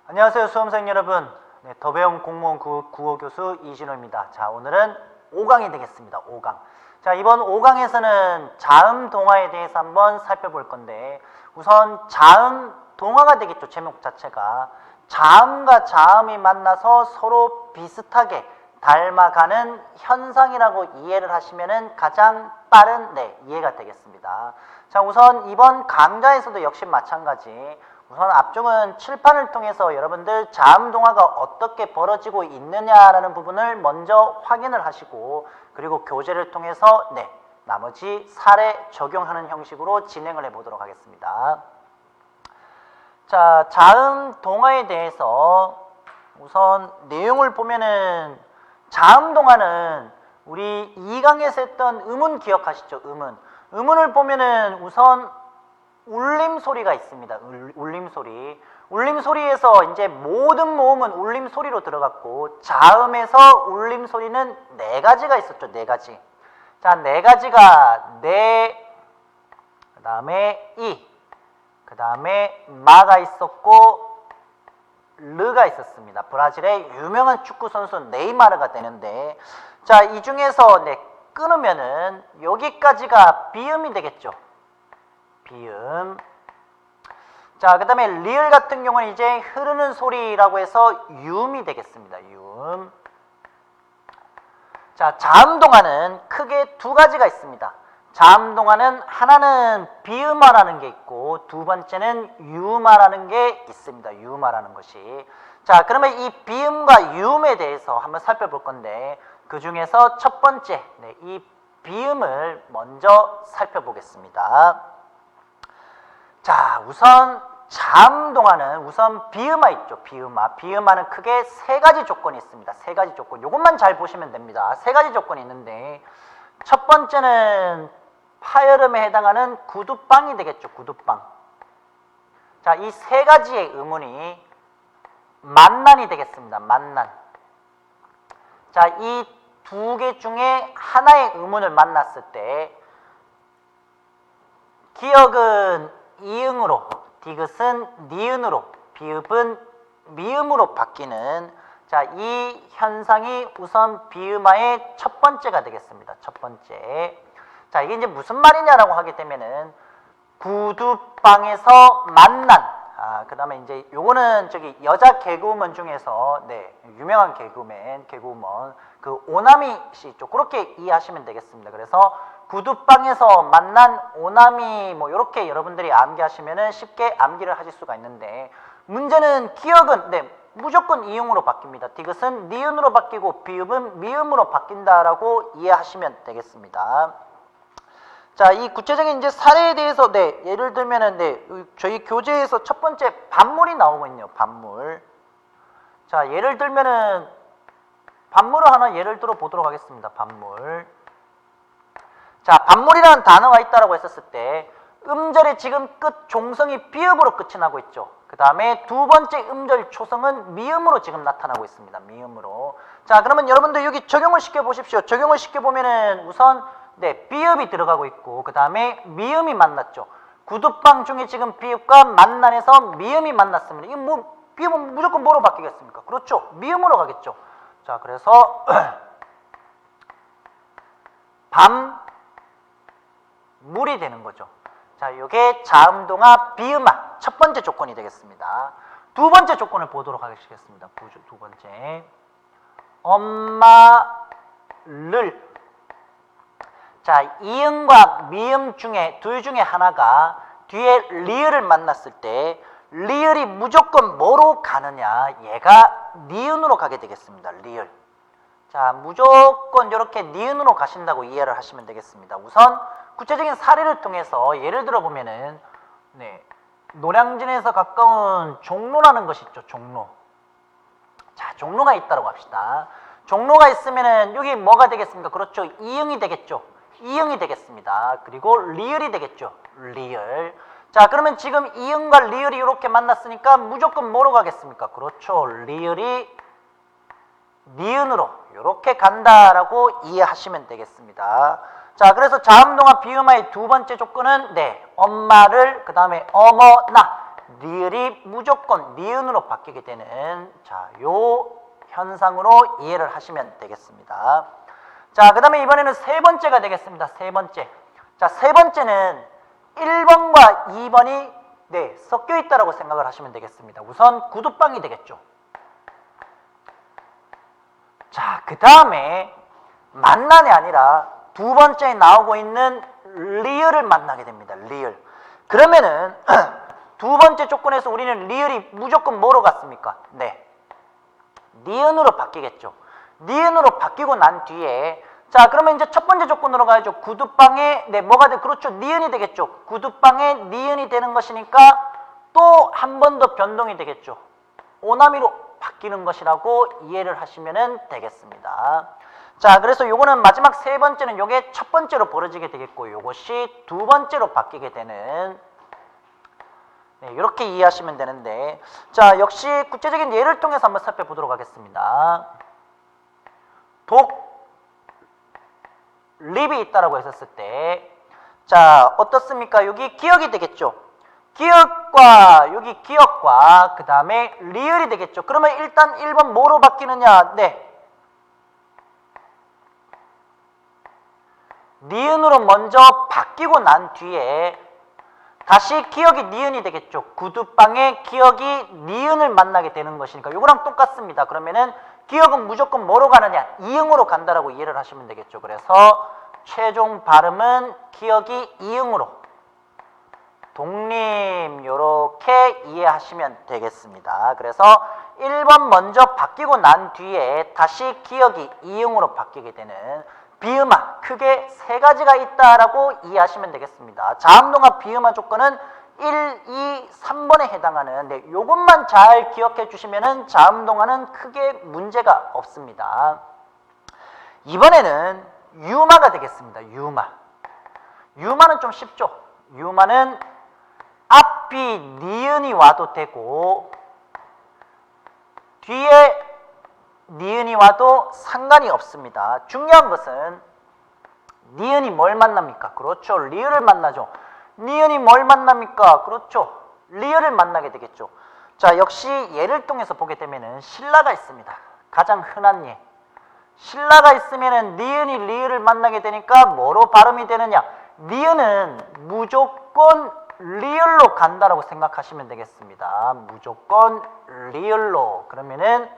안녕하세요 수험생 여러분. 더 배움 공무원 국어 교수 이진호입니다. 자, 오늘은 5강이 되겠습니다. 5강. 자, 이번 5강에서는 자음 동화에 대해서 한번 살펴볼 건데, 우선 자음 동화가 되겠죠. 제목 자체가 자음과 자음이 만나서 서로 비슷하게 닮아가는 현상이라고 이해를 하시면은 가장 빠른 이해가 되겠습니다. 자, 우선 이번 강좌에서도 역시 마찬가지, 우선 앞쪽은 칠판을 통해서 여러분들 자음 동화가 어떻게 벌어지고 있느냐라는 부분을 먼저 확인을 하시고, 그리고 교재를 통해서 나머지 사례 적용하는 형식으로 진행을 해보도록 하겠습니다. 자, 자음 동화에 대해서 우선 내용을 보면은, 자음 동화는 우리 2강에서 했던 음운 기억하시죠? 음운을 보면은 우선 울림소리가 있습니다. 울림소리. 울림소리에서 이제 모든 모음은 울림소리로 들어갔고, 자음에서 울림소리는 4가지가 있었죠. 4가지. 자, 4가지가 그 다음에 이, 그 다음에 마가 있었고 르가 있었습니다. 브라질의 유명한 축구 선수 네이마르가 되는데, 자, 이 중에서 끊으면은 여기까지가 비음이 되겠죠. 비음. 자, 그 다음에 리을 같은 경우는 이제 흐르는 소리라고 해서 유음이 되겠습니다. 유음. 자, 자음 동화는 크게 2가지가 있습니다. 자음 동화는 하나는 비음화라는 게 있고, 두 번째는 유음화라는 게 있습니다. 유음화라는 것이. 자, 그러면 이 비음과 유음에 대해서 한번 살펴볼 건데, 그 중에서 첫 번째, 이 비음을 먼저 살펴보겠습니다. 자, 우선 자음 동화는 우선 비음화 있죠. 비음화. 비음화는 크게 3가지 조건이 있습니다. 3가지 조건. 이것만 잘 보시면 됩니다. 3가지 조건이 있는데, 첫 번째는 파열음에 해당하는 구두방이 되겠죠. 구두방. 자, 이 3가지의 음운이 만난이 되겠습니다. 만난. 자, 이 2개 중에 하나의 음운을 만났을 때 기억은 이응으로, 디귿은 니은으로, 비읍은 미음으로 바뀌는, 자, 이 현상이 우선 비음화의 첫 번째가 되겠습니다. 첫 번째. 자, 이게 이제 무슨 말이냐라고 하게 되면은, 구두방에서 만난, 그 다음에 이제 요거는 저기 여자 개그우먼 중에서 유명한 개그우먼 그 오나미 씨 있죠. 그렇게 이해하시면 되겠습니다. 그래서 구두방에서 만난 오나미, 뭐 요렇게 여러분들이 암기하시면은 쉽게 암기를 하실 수가 있는데, 문제는 기억은 무조건 이응으로 바뀝니다. 디귿은 니은으로 바뀌고 비읍은 미음으로 바뀐다라고 이해하시면 되겠습니다. 자, 이 구체적인 이제 사례에 대해서 예를 들면은 저희 교재에서 첫 번째 반물이 나오거든요. 반물. 자, 예를 들면은 반물을 하나 예를 들어 보도록 하겠습니다. 반물. 자, 반물이라는 단어가 있다라고 했었을 때, 음절의 지금 끝 종성이 비읍으로 끝이 나고 있죠. 그 다음에 두 번째 음절 초성은 미음으로 지금 나타나고 있습니다. 미음으로. 자, 그러면 여러분들 여기 적용을 시켜 보십시오. 적용을 시켜 보면은 우선 비읍이 들어가고 있고, 그 다음에 미음이 만났죠. 구두방 중에 지금 비읍과 만난에서 미음이 만났습니다. 이거 비읍은 무조건 뭐로 바뀌겠습니까? 그렇죠. 미음으로 가겠죠. 자, 그래서 물이 되는 거죠. 자, 이게 자음 동화 비음화 첫 번째 조건이 되겠습니다. 두 번째 조건을 보도록 하겠습니다. 두 번째. 엄마를. 자, 이응과 미음 중에 둘 중에 하나가 뒤에 리을을 만났을 때 리을이 무조건 뭐로 가느냐? 얘가 니은으로 가게 되겠습니다. 리을. 자, 무조건 이렇게 니은으로 가신다고 이해를 하시면 되겠습니다. 우선 구체적인 사례를 통해서 예를 들어 보면은 노량진에서 가까운 종로라는 것이 있죠. 종로. 자, 종로가 있다고 합시다. 종로가 있으면은 여기 뭐가 되겠습니까? 그렇죠. 이응이 되겠죠. 이응이 되겠습니다. 그리고 리을이 되겠죠. 리을. 자, 그러면 지금 이응과 리을이 이렇게 만났으니까 무조건 뭐로 가겠습니까? 그렇죠. 리을이 니은으로 이렇게 간다라고 이해하시면 되겠습니다. 자, 그래서 자음 동화 비음화의 두 번째 조건은 엄마를, 그 다음에 어머나, 리을이 무조건 니은으로 바뀌게 되는 자, 요 현상으로 이해를 하시면 되겠습니다. 자, 그 다음에 이번에는 세 번째가 되겠습니다. 세 번째. 자, 세 번째는 1번과 2번이 네, 섞여 있다라고 생각을 하시면 되겠습니다. 우선 구두방이 되겠죠. 자, 그 다음에 만난이 아니라 두 번째에 나오고 있는 리을을 만나게 됩니다. 리을. 그러면은 두 번째 조건에서 우리는 리을이 무조건 뭐로 갔습니까? 네, 니은으로 바뀌겠죠. 니은으로 바뀌고 난 뒤에 자, 그러면 이제 첫 번째 조건으로 가야죠. 구두방에 네, 뭐가 돼? 그렇죠. 니은이 되겠죠. 구두방에 니은이 되는 것이니까 또 한 번 더 변동이 되겠죠. 오나미로 바뀌는 것이라고 이해를 하시면 되겠습니다. 자, 그래서 요거는 마지막 세 번째는 요게 첫 번째로 벌어지게 되겠고 요것이 두 번째로 바뀌게 되는 네, 이렇게 이해하시면 되는데 자, 역시 구체적인 예를 통해서 한번 살펴보도록 하겠습니다. 립이 있다라고 했었을 때 자, 어떻습니까? 여기 기억이 되겠죠. 기억과 여기 기억과 그 다음에 리을이 되겠죠. 그러면 일단 1번 뭐로 바뀌느냐? 네, 니은으로 먼저 바뀌고 난 뒤에 다시 기억이 니은이 되겠죠. 구두방에 기억이 니은을 만나게 되는 것이니까 이거랑 똑같습니다. 그러면은 기억은 무조건 뭐로 가느냐? 이응으로 간다라고 이해를 하시면 되겠죠. 그래서 최종 발음은 기억이 이응으로 독립 요렇게 이해하시면 되겠습니다. 그래서 1번 먼저 바뀌고 난 뒤에 다시 기억이 이응으로 바뀌게 되는 비음화 크게 세 가지가 있다라고 이해하시면 되겠습니다. 자음동화 비음화 조건은 1, 2, 3번에 해당하는 네, 요것만 잘 기억해 주시면은 자음동화는 크게 문제가 없습니다. 이번에는 유마가 되겠습니다. 유마. 유마는 좀 쉽죠. 유마는 앞이 니은이 와도 되고 뒤에 니은이 와도 상관이 없습니다. 중요한 것은 니은이 뭘 만납니까? 그렇죠. 리을을 만나죠. 니은이 뭘 만납니까? 그렇죠. 리을을 만나게 되겠죠. 자, 역시 예를 통해서 보게 되면은 신라가 있습니다. 가장 흔한 예. 신라가 있으면은 니은이 리을을 만나게 되니까 뭐로 발음이 되느냐? 니은은 무조건 리을로 간다라고 생각하시면 되겠습니다. 무조건 리을로. 그러면은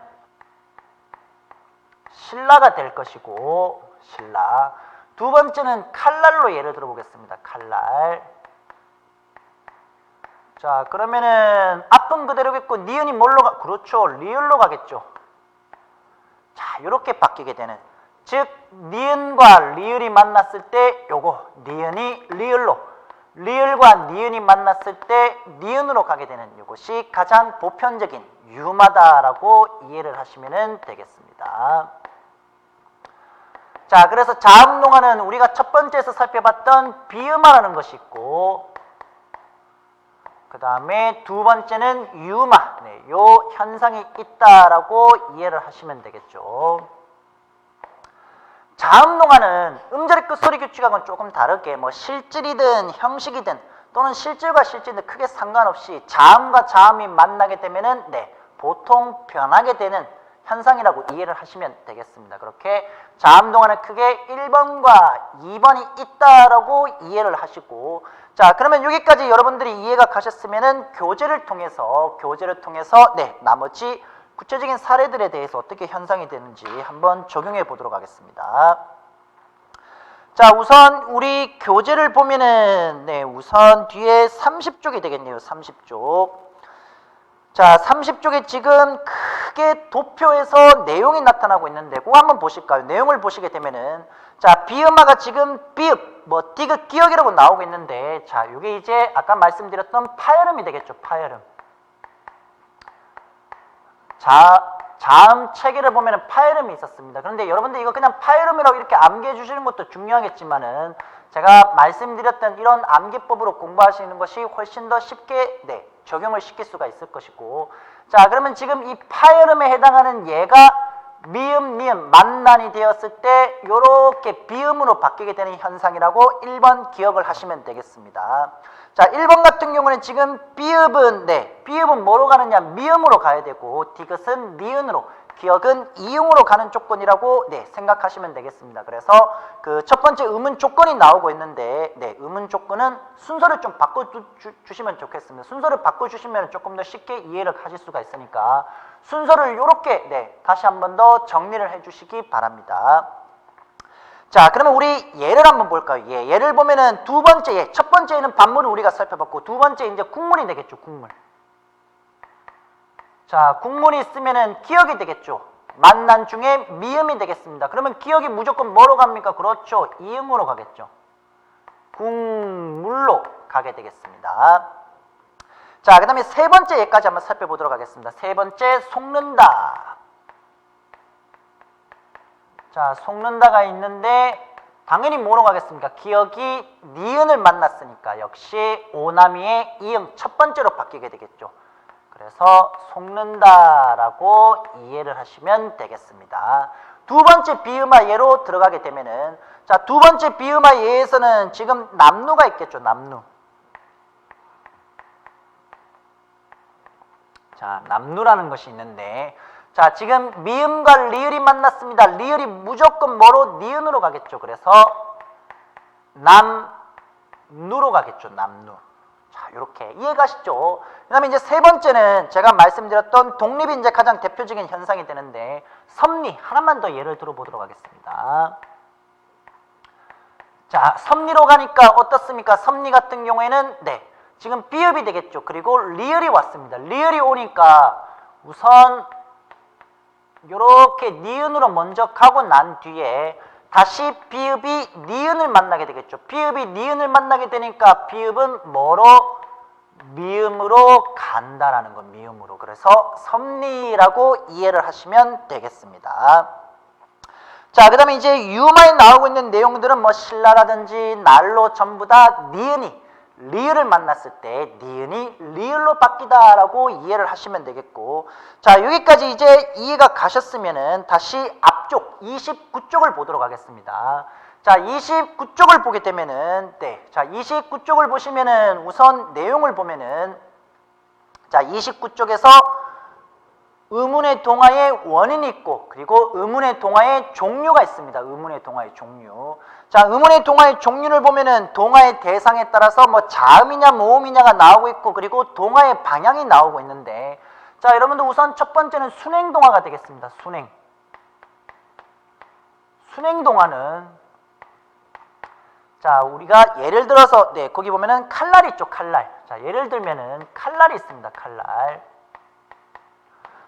신라가 될 것이고 신라. 두 번째는 칼날로 예를 들어 보겠습니다. 칼날. 자, 그러면은 앞은 그대로겠고 니은이 뭘로 가? 그렇죠. 리을로 가겠죠. 자, 이렇게 바뀌게 되는 즉 니은과 리을이 만났을 때 요거 니은이 리을로 리을과 니은이 만났을 때 니은으로 가게 되는 이것이 가장 보편적인 유마다라고 이해를 하시면 되겠습니다. 자, 그래서 자음동화는 우리가 첫 번째에서 살펴봤던 비음화라는 것이 있고 그 다음에 두 번째는 유마, 네, 요 현상이 있다라고 이해를 하시면 되겠죠. 자음동화는 음절의 끝 소리 규칙하고는 조금 다르게 뭐 실질이든 형식이든 또는 실질과 실질은 크게 상관없이 자음과 자음이 만나게 되면은 네, 보통 변하게 되는 현상이라고 이해를 하시면 되겠습니다. 그렇게 자음동화는 크게 1번과 2번이 있다라고 이해를 하시고 자, 그러면 여기까지 여러분들이 이해가 가셨으면은 교재를 통해서 네, 나머지 구체적인 사례들에 대해서 어떻게 현상이 되는지 한번 적용해 보도록 하겠습니다. 자, 우선 우리 교재를 보면은 네, 우선 뒤에 30쪽이 되겠네요. 30쪽. 자, 30쪽에 지금 크게 도표에서 내용이 나타나고 있는데 그거 한번 보실까요? 내용을 보시게 되면은 자, 비음화가 지금 비읍, 뭐 디귿 기억이라고 나오고 있는데 자, 이게 이제 아까 말씀드렸던 파열음이 되겠죠. 파열음. 자음 체계를 보면은 파열음이 있었습니다. 그런데 여러분들 이거 그냥 파열음이라고 이렇게 암기해 주시는 것도 중요하겠지만은 제가 말씀드렸던 이런 암기법으로 공부하시는 것이 훨씬 더 쉽게 네, 적용을 시킬 수가 있을 것이고 자, 그러면 지금 이 파열음에 해당하는 얘가 미음, 니은 만난이 되었을 때 요렇게 비음으로 바뀌게 되는 현상이라고 1번 기억을 하시면 되겠습니다. 자, 1번 같은 경우는 지금 비읍은 비읍은 뭐로 가느냐? 미음으로 가야 되고 디귿은 니은으로, 기억은 이응으로 가는 조건이라고 생각하시면 되겠습니다. 그래서 그 첫 번째 음운 조건이 나오고 있는데 음운 조건은 순서를 좀 바꿔주시면 좋겠습니다. 순서를 바꿔주시면 조금 더 쉽게 이해를 하실 수가 있으니까 순서를 이렇게 다시 한 번 더 정리를 해주시기 바랍니다. 자, 그러면 우리 예를 한번 볼까요? 예를 보면은 두 번째 첫 번째는 반문을 우리가 살펴봤고 두 번째 이제 국문이 되겠죠. 국문. 자, 국문이 있으면은 기억이 되겠죠. 만난 중에 미음이 되겠습니다. 그러면 기억이 무조건 뭐로 갑니까? 그렇죠. 이응으로 가겠죠. 국물로 가게 되겠습니다. 자, 그 다음에 세 번째 예까지 한번 살펴보도록 하겠습니다. 세 번째, 속는다. 자, 속는다가 있는데 당연히 뭐로 가겠습니까? 기억이 니은을 만났으니까 역시 오나미의 이응 첫 번째로 바뀌게 되겠죠. 그래서 속는다라고 이해를 하시면 되겠습니다. 두 번째 비음화 예로 들어가게 되면은 자, 두 번째 비음화 예에서는 지금 남루가 있겠죠. 남루. 자, 남루라는 것이 있는데 자, 지금 미음과 리을이 만났습니다. 리을이 무조건 뭐로? 니은으로 가겠죠. 그래서 남루로 가겠죠. 남루. 자, 이렇게 이해가시죠? 그 다음에 이제 세 번째는 제가 말씀드렸던 독립이 이제 가장 대표적인 현상이 되는데 섭리 하나만 더 예를 들어보도록 하겠습니다. 자, 섭리로 가니까 어떻습니까? 섭리 같은 경우에는 지금 비읍이 되겠죠. 그리고 리을이 왔습니다. 리을이 오니까 우선 요렇게 니은으로 먼저 가고 난 뒤에 다시 비읍이 니은을 만나게 되겠죠. 비읍이 니은을 만나게 되니까 비읍은 뭐로? 미음으로 간다라는 건 미음으로. 그래서 섭리라고 이해를 하시면 되겠습니다. 자, 그 다음에 이제 유마에 나오고 있는 내용들은 뭐 신라라든지 날로 전부 다 니은이 리을을 만났을 때 니은이 리을로 바뀌다라고 이해를 하시면 되겠고 자, 여기까지 이제 이해가 가셨으면은 다시 앞쪽 29쪽을 보도록 하겠습니다. 자, 29쪽을 보게 되면은 자, 29쪽을 보시면은 우선 내용을 보면은 자, 29쪽에서 의문의 동화의 원인이 있고 그리고 의문의 동화의 종류가 있습니다. 의문의 동화의 종류. 자, 의문의 동화의 종류를 보면은 동화의 대상에 따라서 뭐 자음이냐 모음이냐가 나오고 있고 그리고 동화의 방향이 나오고 있는데 자, 여러분들 우선 첫 번째는 순행 동화가 되겠습니다. 순행. 순행 동화는 자, 우리가 예를 들어서 거기 보면은 칼날이 있죠. 칼날. 자, 예를 들면은 칼날이 있습니다. 칼날.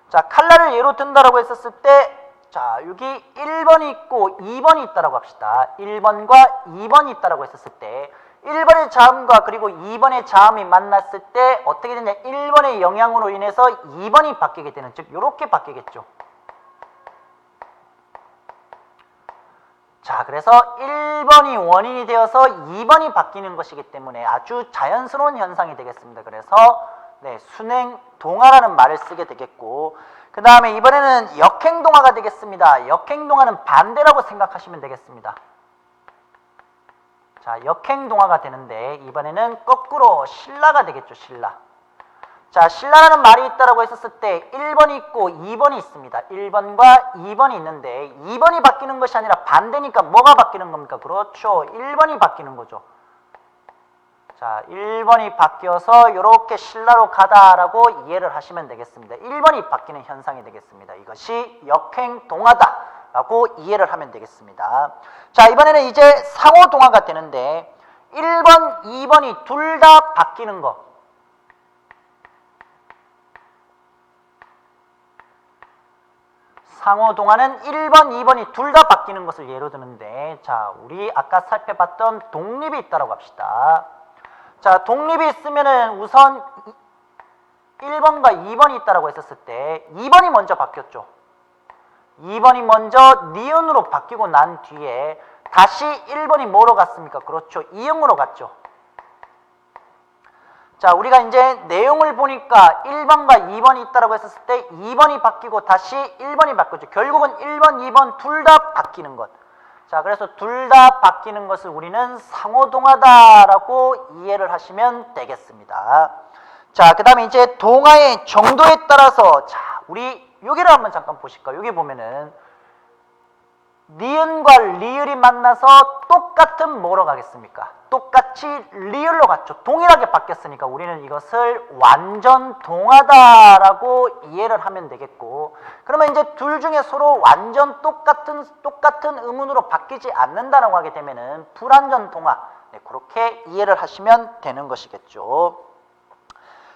자, 칼날을 예로 든다라고 했었을 때 자, 여기 1번이 있고 2번이 있다라고 합시다. 1번과 2번이 있다라고 했었을 때 1번의 자음과 그리고 2번의 자음이 만났을 때 어떻게 되냐? 1번의 영향으로 인해서 2번이 바뀌게 되는, 즉 이렇게 바뀌겠죠. 자, 그래서 1번이 원인이 되어서 2번이 바뀌는 것이기 때문에 아주 자연스러운 현상이 되겠습니다. 그래서 순행 동화라는 말을 쓰게 되겠고 그 다음에 이번에는 역행 동화가 되겠습니다. 역행 동화는 반대라고 생각하시면 되겠습니다. 자, 역행 동화가 되는데 이번에는 거꾸로 신라가 되겠죠. 신라. 자, 신라라는 말이 있다라고 했었을 때 1번이 있고 2번이 있습니다. 1번과 2번이 있는데 2번이 바뀌는 것이 아니라 반대니까 뭐가 바뀌는 겁니까? 그렇죠. 1번이 바뀌는 거죠. 자, 1번이 바뀌어서 이렇게 신라로 가다라고 이해를 하시면 되겠습니다. 1번이 바뀌는 현상이 되겠습니다. 이것이 역행 동화다라고 이해를 하면 되겠습니다. 자, 이번에는 이제 상호 동화가 되는데 1번, 2번이 둘 다 바뀌는 거. 상호 동화는 1번, 2번이 둘 다 바뀌는 것을 예로 드는데 자, 우리 아까 살펴봤던 독립이 있다라고 합시다. 자, 독립이 있으면은 우선 1번과 2번이 있다라고 했었을 때 2번이 먼저 바뀌었죠. 2번이 먼저 니은으로 바뀌고 난 뒤에 다시 1번이 뭐로 갔습니까? 그렇죠. 이응으로 갔죠. 자, 우리가 이제 내용을 보니까 1번과 2번이 있다라고 했었을 때 2번이 바뀌고 다시 1번이 바뀌었죠. 결국은 1번, 2번 둘 다 바뀌는 것. 자, 그래서 둘 다 바뀌는 것을 우리는 상호동하다라고 이해를 하시면 되겠습니다. 자, 그 다음에 이제 동하의 정도에 따라서, 자, 우리 여기를 한번 잠깐 보실까요? 여기 보면은 니은과 리을이 만나서 똑같은 뭐로 가겠습니까? 똑같이 리을로 갔죠. 동일하게 바뀌었으니까 우리는 이것을 완전 동하다라고 이해를 하면 되겠고, 그러면 이제 둘 중에 서로 완전 똑같은 음운으로 바뀌지 않는다라고 하게 되면은 불완전 동하, 네, 그렇게 이해를 하시면 되는 것이겠죠.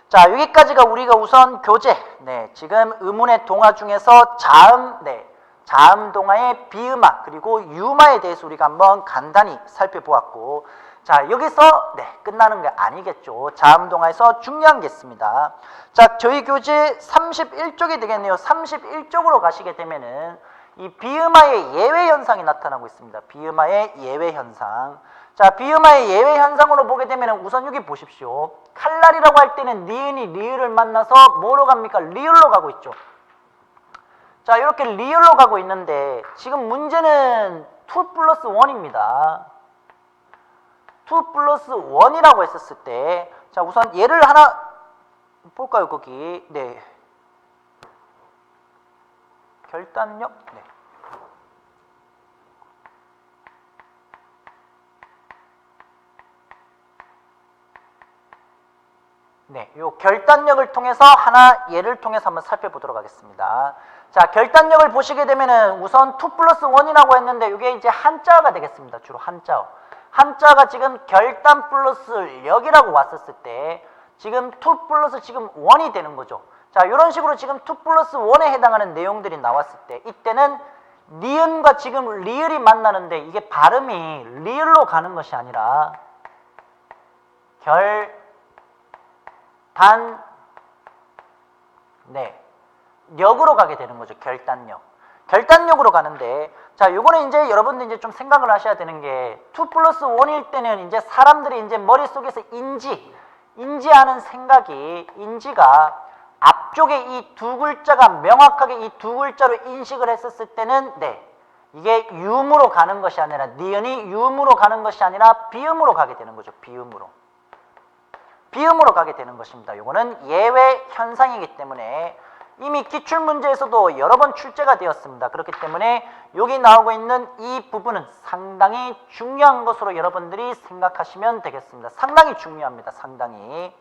자, 여기까지가 우리가 우선 교재, 네, 지금 음운의 동하 중에서 자음, 네, 자음 동하의 비음화 그리고 유마에 대해서 우리가 한번 간단히 살펴보았고, 자, 여기서 네, 끝나는 게 아니겠죠. 자음 동하에서 중요한 게 있습니다. 자, 저희 교재 31쪽이 되겠네요. 31쪽으로 가시게 되면은 이 비음화의 예외 현상이 나타나고 있습니다. 비음화의 예외 현상. 자, 비음화의 예외 현상으로 보게 되면은 우선 여기 보십시오. 칼날이라고 할 때는 니은이 리을을 만나서 뭐로 갑니까? 리을로 가고 있죠. 자, 이렇게 리을로 가고 있는데 지금 문제는 2 플러스 1입니다. 2 플러스 1이라고 했었을 때, 자, 우선 얘를 하나 볼까요? 거기, 네, 결단력, 네, 네, 요 결단력을 통해서 하나 얘를 통해서 한번 살펴보도록 하겠습니다. 자, 결단력을 보시게 되면은 우선 2 플러스 1이라고 했는데 이게 이제 한자가 되겠습니다. 주로 한자어. 한자가 지금 결단 플러스 력이라고 왔었을 때 지금 2 플러스 지금 1이 되는 거죠. 자, 이런 식으로 지금 2 플러스 1에 해당하는 내용들이 나왔을 때 이때는 니은과 지금 리을이 만나는데 이게 발음이 리을로 가는 것이 아니라 네, 력으로 가게 되는 거죠. 결단력으로 가는데, 자, 요거는 이제 여러분들 이제 좀 생각을 하셔야 되는 게 2 플러스 1일 때는 이제 사람들이 이제 머릿속에서 인지하는 생각이, 인지가 앞쪽에 이 두 글자가 명확하게 이 두 글자로 인식을 했었을 때는 네, 이게 유음으로 가는 것이 아니라, 니은이 유음으로 가는 것이 아니라 비음으로 가게 되는 거죠. 비음으로 가게 되는 것입니다. 요거는 예외 현상이기 때문에 이미 기출문제에서도 여러 번 출제가 되었습니다. 그렇기 때문에 여기 나오고 있는 이 부분은 상당히 중요한 것으로 여러분들이 생각하시면 되겠습니다. 상당히 중요합니다. 상당히.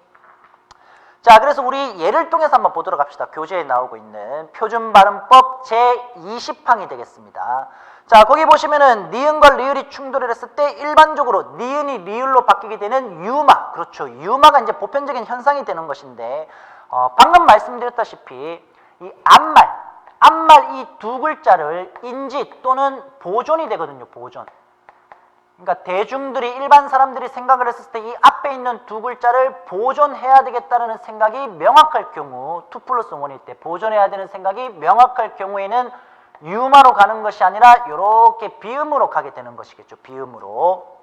자, 그래서 우리 예를 통해서 한번 보도록 합시다. 교재에 나오고 있는 표준발음법 제20항이 되겠습니다. 자, 거기 보시면은 니은과 리을이 충돌을 했을 때 일반적으로 니은이 리을로 바뀌게 되는 유마, 그렇죠. 유마가 이제 보편적인 현상이 되는 것인데, 방금 말씀드렸다시피 이 앞말 이 두 글자를 인지 또는 보존이 되거든요. 보존. 그러니까 대중들이, 일반 사람들이 생각을 했을 때 이 앞에 있는 두 글자를 보존해야 되겠다는 생각이 명확할 경우, 2 플러스 1일 때 보존해야 되는 생각이 명확할 경우에는 유마로 가는 것이 아니라 이렇게 비음으로 가게 되는 것이겠죠. 비음으로.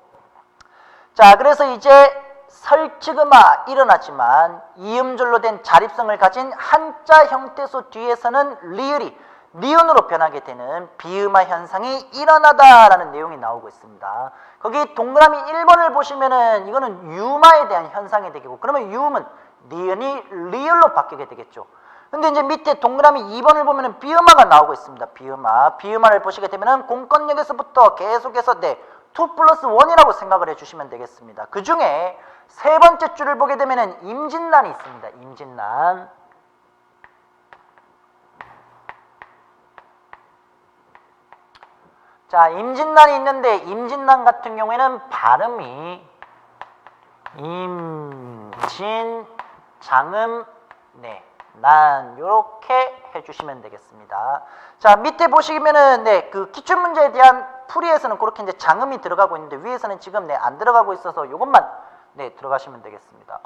자, 그래서 이제 설치금아 일어나지만 이음절로 된 자립성을 가진 한자 형태소 뒤에서는 리을이 니은으로 변하게 되는 비음화 현상이 일어나다라는 내용이 나오고 있습니다. 거기 동그라미 1번을 보시면은 이거는 유마에 대한 현상이 되겠고, 그러면 유음은 니은이 리을로 바뀌게 되겠죠. 근데 이제 밑에 동그라미 2번을 보면은 비음화가 나오고 있습니다. 비음화를 보시게 되면은 공권력에서부터 계속해서 네, 2 플러스 1이라고 생각을 해주시면 되겠습니다. 그 중에 세 번째 줄을 보게 되면은 임진난이 있습니다. 임진난. 자, 임진난이 있는데 임진난 같은 경우에는 발음이 임진장음 네, 난 요렇게 해주시면 되겠습니다. 자, 밑에 보시면은 네, 그 기출문제에 대한 풀이에서는 그렇게 이제 장음이 들어가고 있는데 위에서는 지금 네, 안 들어가고 있어서 요것만 네, 들어가시면 되겠습니다.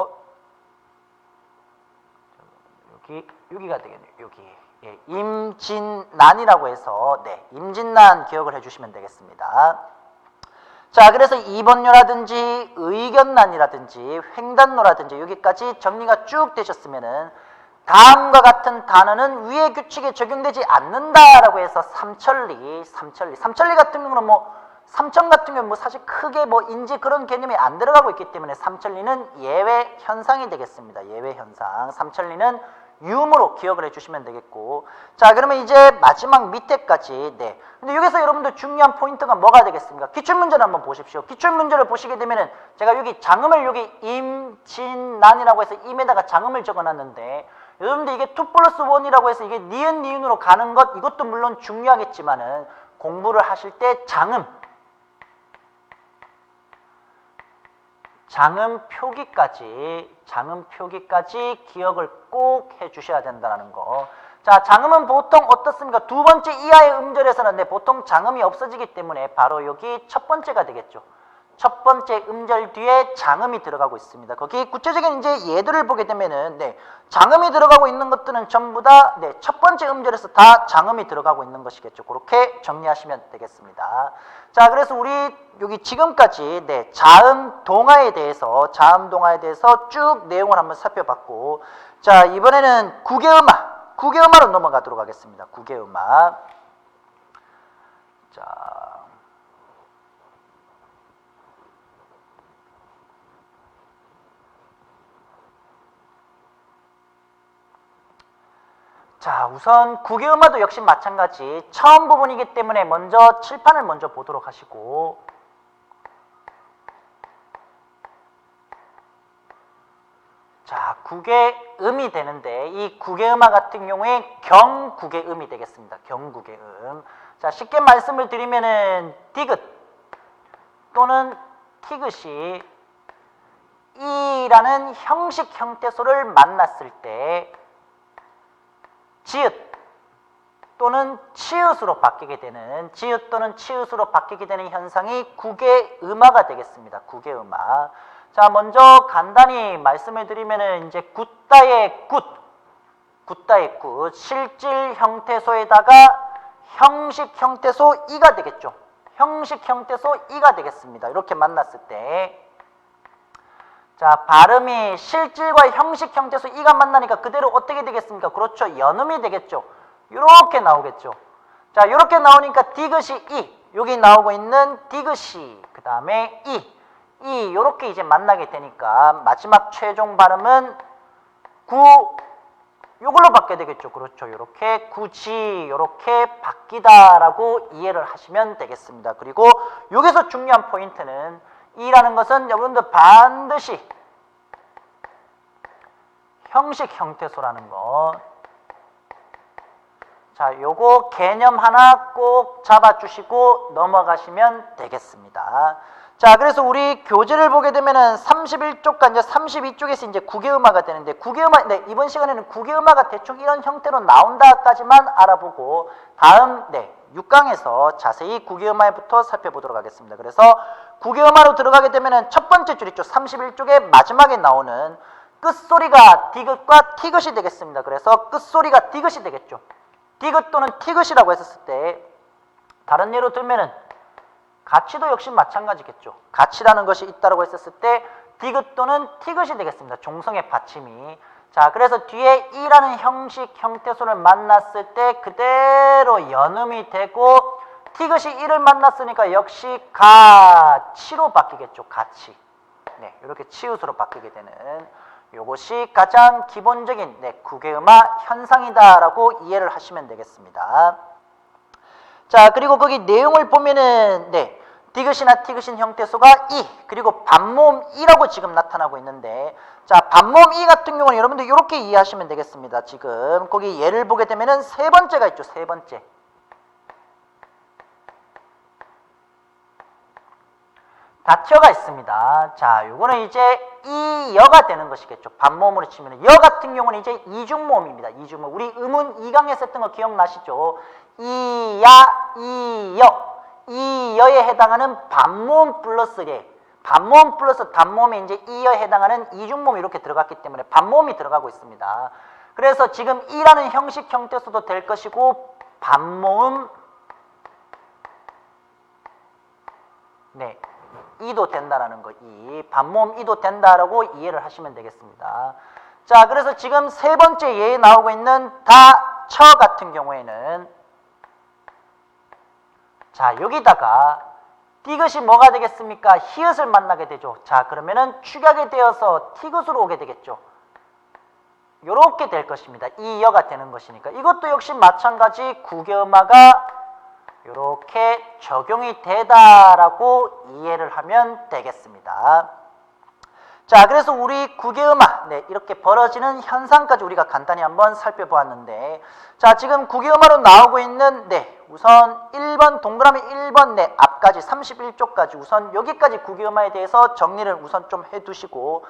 여기가 되겠네요. 여기. 예, 임진난이라고 해서 네, 임진난 기억을 해주시면 되겠습니다. 자, 그래서 2번료라든지 의견란이라든지 횡단로라든지 여기까지 정리가 쭉 되셨으면은 다음과 같은 단어는 위의 규칙에 적용되지 않는다라고 해서 삼천리 같은 경우는 삼천 같은 경우는 사실 크게 인지 그런 개념이 안 들어가고 있기 때문에 삼천리는 예외 현상이 되겠습니다. 예외 현상. 삼천리는 유무로 기억을 해주시면 되겠고, 자, 그러면 이제 마지막 밑에까지. 네. 근데 여기서 여러분들 중요한 포인트가 뭐가 되겠습니까? 기출문제를 한번 보십시오. 기출문제를 보시게 되면은 제가 여기 장음을 여기 임진난이라고 해서 임에다가 장음을 적어놨는데, 여러분들 이게 2+1이라고 해서 이게 니은 니은으로 가는 것, 이것도 물론 중요하겠지만은 공부를 하실 때 장음 표기까지 기억을 꼭 해주셔야 된다는 거. 자, 장음은 보통 어떻습니까? 두 번째 이하의 음절에서는 보통 장음이 없어지기 때문에 바로 여기 첫 번째가 되겠죠. 첫 번째 음절 뒤에 장음이 들어가고 있습니다. 거기 구체적인 이제 예들을 보게 되면은 장음이 들어가고 있는 것들은 전부 다 첫 번째 음절에서 다 장음이 들어가고 있는 것이겠죠. 그렇게 정리하시면 되겠습니다. 자, 그래서 우리 여기 지금까지 자음 동화에 대해서 쭉 내용을 한번 살펴봤고, 자, 이번에는 구개음화로 넘어가도록 하겠습니다. 구개음화. 자, 우선 구개음화도 역시 마찬가지 처음 부분이기 때문에 먼저 칠판을 먼저 보도록 하시고, 자, 구개음이 되는데 이 구개음화 같은 경우에 경구개음이 되겠습니다. 경구개음. 자, 쉽게 말씀을 드리면은 디귿 또는 티귿이 이라는 형식 형태소를 만났을 때 지읒 또는 치읒으로 바뀌게 되는 현상이 구개음화가 되겠습니다. 구개음화. 자, 먼저 간단히 말씀을 드리면은 이제 굿다의 굿 실질 형태소에다가 형식 형태소 이가 되겠죠. 형식 형태소 이가 되겠습니다. 이렇게 만났을 때, 자, 발음이 실질과 형식 형태소 이가 만나니까 그대로 어떻게 되겠습니까? 그렇죠. 연음이 되겠죠. 이렇게 나오겠죠. 자, 이렇게 나오니까 디귿이 이, 여기 나오고 있는 디귿이 그 다음에 이 이렇게 이제 만나게 되니까 마지막 최종 발음은 요걸로 바뀌게 되겠죠. 그렇죠. 이렇게 굳이 이렇게 바뀌다라고 이해를 하시면 되겠습니다. 그리고 여기서 중요한 포인트는 이라는 것은 여러분들 반드시 형식 형태소라는 거. 자, 요거 개념 하나 꼭 잡아주시고 넘어가시면 되겠습니다. 자, 그래서 우리 교재를 보게 되면은 31쪽과 이제 32쪽에서 이제 구개음화가 되는데, 구개음화, 이번 시간에는 구개음화가 대충 이런 형태로 나온다까지만 알아보고 다음 6강에서 자세히 구개음화부터 살펴보도록 하겠습니다. 그래서 구개음화로 들어가게 되면은 첫 번째 줄 있죠. 31쪽의 마지막에 나오는 끝소리가 디귿과 티귿이 되겠습니다. 그래서 끝소리가 디귿이 되겠죠. 디귿 또는 티귿이라고 했었을 때, 다른 예로 들면은 가치도 역시 마찬가지겠죠. 가치라는 것이 있다고 했었을 때 디귿 또는 티귿이 되겠습니다. 종성의 받침이. 자, 그래서 뒤에 이라는 형식 형태소를 만났을 때 그대로 연음이 되고, 티귿이 이를 만났으니까 역시 가치로 바뀌겠죠. 가치. 이렇게 치읒으로 바뀌게 되는 요것이 가장 기본적인 구개음화 현상이다라고 이해를 하시면 되겠습니다. 자, 그리고 거기 내용을 보면은 디귿이나 티귿인 형태소가 이, 그리고 반모음 이라고 지금 나타나고 있는데, 자, 반모음 이 같은 경우는 여러분들 이렇게 이해하시면 되겠습니다. 지금 거기 예를 보게 되면은 세 번째가 있죠. 세 번째. 다티어가 있습니다. 자, 요거는 이제 이여가 되는 것이겠죠. 반모음으로 치면 여 같은 경우는 이제 이중모음입니다. 이중모음. 우리 음운 2강에서 했던 거 기억나시죠? 이야, 이여에 해당하는 반모음 플러스 반모음 플러스 단모음에 이제 이여에 해당하는 이중모음이 이렇게 들어갔기 때문에 반모음이 들어가고 있습니다. 그래서 지금 이라는 형식 형태소도 될 것이고, 반모음 이도 된다라는 거, 이 반모음 이도 된다라고 이해를 하시면 되겠습니다. 자, 그래서 지금 세 번째 예에 나오고 있는 다, 처 같은 경우에는 자, 여기다가 디귿이 뭐가 되겠습니까? 히읗을 만나게 되죠. 자, 그러면은 축약이 되어서 티귿으로 오게 되겠죠. 요렇게 될 것입니다. 이 여가 되는 것이니까. 이것도 역시 마찬가지 국어음화가 요렇게 적용이 되다라고 이해를 하면 되겠습니다. 자, 그래서 우리 국어음화, 네, 이렇게 벌어지는 현상까지 우리가 간단히 한번 살펴보았는데, 자, 지금 국어음화로 나오고 있는, 네, 우선 1번, 동그라미 1번, 네, 앞까지 31쪽까지 우선 여기까지 국어음화에 대해서 정리를 우선 좀 해두시고,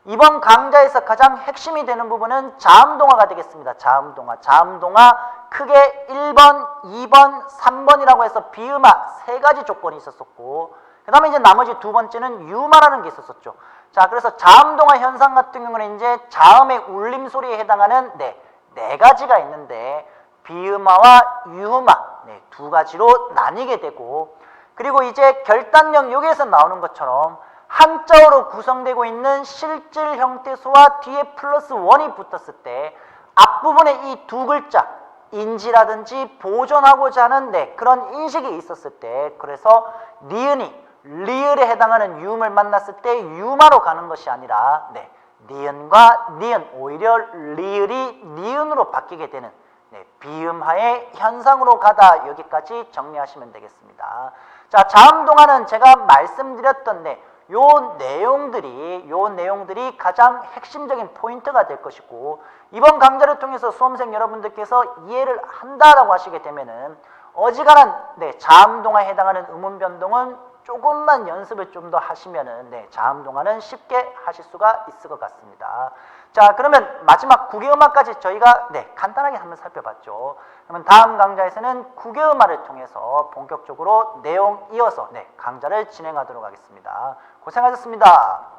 이번 강좌에서 가장 핵심이 되는 부분은 자음동화가 되겠습니다. 자음동화. 자음동화 크게 1번, 2번, 3번이라고 해서 비음화 세 가지 조건이 있었었고, 그 다음에 이제 나머지 두 번째는 유마라는 게 있었었죠. 자, 그래서 자음동화 현상 같은 경우는 이제 자음의 울림소리에 해당하는 네 가지가 있는데, 비음화와 유음화, 네, 두 가지로 나뉘게 되고, 그리고 이제 결단력 여기에서 나오는 것처럼 한자어로 구성되고 있는 실질 형태소와 뒤에 플러스 원이 붙었을 때 앞부분에 이 두 글자 인지라든지 보존하고자 하는 그런 인식이 있었을 때, 그래서 니은이 리을에 해당하는 유음을 만났을 때 유마로 가는 것이 아니라 니은과 니은, 오히려 리을이 니은으로 바뀌게 되는 비음화의 현상으로 가다, 여기까지 정리하시면 되겠습니다. 자, 자음동화는 제가 말씀드렸던 요 내용들이 가장 핵심적인 포인트가 될 것이고, 이번 강좌를 통해서 수험생 여러분들께서 이해를 한다라고 하시게 되면은 어지간한 자음동화에 해당하는 음운 변동은 조금만 연습을 좀 더 하시면은 자음동화는 쉽게 하실 수가 있을 것 같습니다. 자, 그러면 마지막 국어음화까지 저희가 간단하게 한번 살펴봤죠. 그러면 다음 강좌에서는 국어음화를 통해서 본격적으로 내용 이어서 강좌를 진행하도록 하겠습니다. 고생하셨습니다.